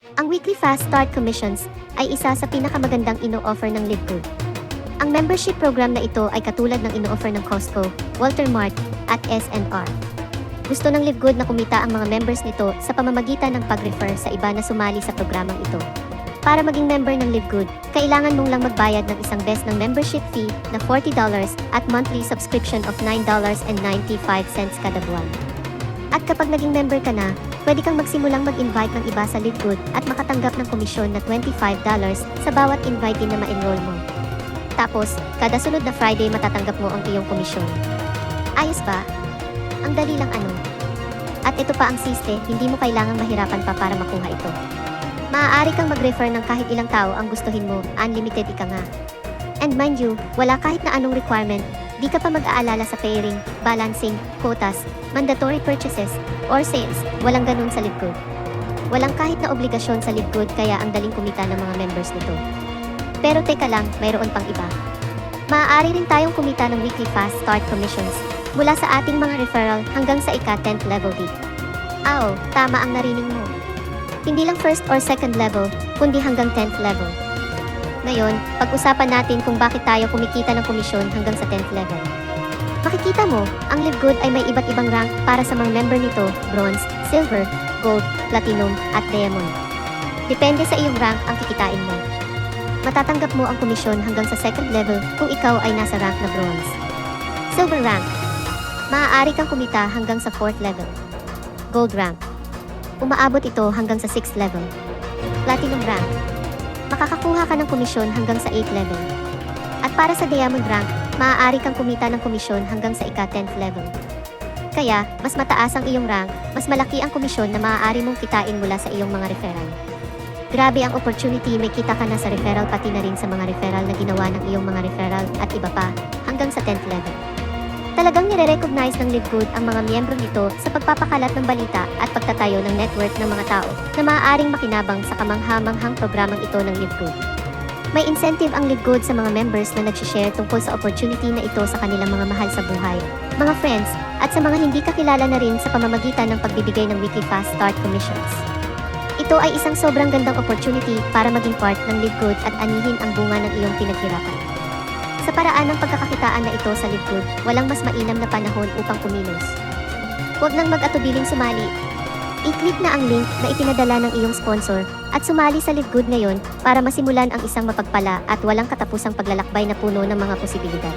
Ang weekly fast start commissions ay isa sa pinakamagandang ino-offer ng LiveGood. Ang membership program na ito ay katulad ng ino-offer ng Costco, Walter Mart, at S&R. Gusto ng LiveGood na kumita ang mga members nito sa pamamagitan ng pag-refer sa iba na sumali sa programang ito. Para maging member ng LiveGood, kailangan mong lang magbayad ng isang beses ng membership fee na $40 at monthly subscription of $9.95 kada buwan. At kapag naging member ka na, pwede kang magsimulang mag-invite ng iba sa LiveGood at makatanggap ng komisyon na $25 sa bawat invitee na ma-enroll mo. Tapos, kada sunod na Friday matatanggap mo ang iyong komisyon. Ayos ba? Ang dali lang ano. At ito pa ang siste, hindi mo kailangang mahirapan pa para makuha ito. Maaari kang mag-refer ng kahit ilang tao ang gustuhin mo, unlimited ika nga. And mind you, wala kahit na anong requirement, di ka pa mag-aalala sa pairing, balancing, quotas, mandatory purchases, or sales, walang ganun sa LiveGood. Walang kahit na obligasyon sa LiveGood kaya ang daling kumita ng mga members nito. Pero teka lang, mayroon pang iba. Maaari rin tayong kumita ng weekly fast start commissions mula sa ating mga referral hanggang sa ika-10th level di. Tama ang narinig mo. Hindi lang first or second level, kundi hanggang 10th level. Ngayon, pag-usapan natin kung bakit tayo kumikita ng komisyon hanggang sa 10th level. Makikita mo, ang LiveGood ay may iba't ibang rank para sa mga member nito, bronze, silver, gold, platinum, at diamond. Depende sa iyong rank ang kikitain mo. Matatanggap mo ang komisyon hanggang sa second level kung ikaw ay nasa rank na bronze. Silver rank. Maaari kang kumita hanggang sa 4th level. Gold rank. Umaabot ito hanggang sa 6th level. Platinum rank. Makakakuha ka ng komisyon hanggang sa 8th level. At para sa diamond rank, maaari kang kumita ng komisyon hanggang sa ika-10th level. Kaya, mas mataas ang iyong rank, mas malaki ang komisyon na maaari mong kitain mula sa iyong mga referral. Grabe ang opportunity, may kita ka na sa referral pati na rin sa mga referral na ginawa ng iyong mga referral at iba pa, hanggang sa 10th level. Talagang nire-recognize ng LiveGood ang mga miyembro nito sa pagpapakalat ng balita at pagtatayo ng network ng mga tao na maaaring makinabang sa kamangha-manghang programang ito ng LiveGood. May incentive ang LiveGood sa mga members na nag-share tungkol sa opportunity na ito sa kanilang mga mahal sa buhay, mga friends, at sa mga hindi kakilala na rin sa pamamagitan ng pagbibigay ng weekly fast start commissions. Ito ay isang sobrang gandang opportunity para maging part ng LiveGood at anihin ang bunga ng iyong pinaghirapan. Sa paraan ng pagkakakitaan na ito sa LiveGood, walang mas mainam na panahon upang kumilos. Huwag nang mag-atubiling sumali. I-click na ang link na ipinadala ng iyong sponsor at sumali sa LiveGood ngayon para masimulan ang isang mapagpala at walang katapusang paglalakbay na puno ng mga posibilidad.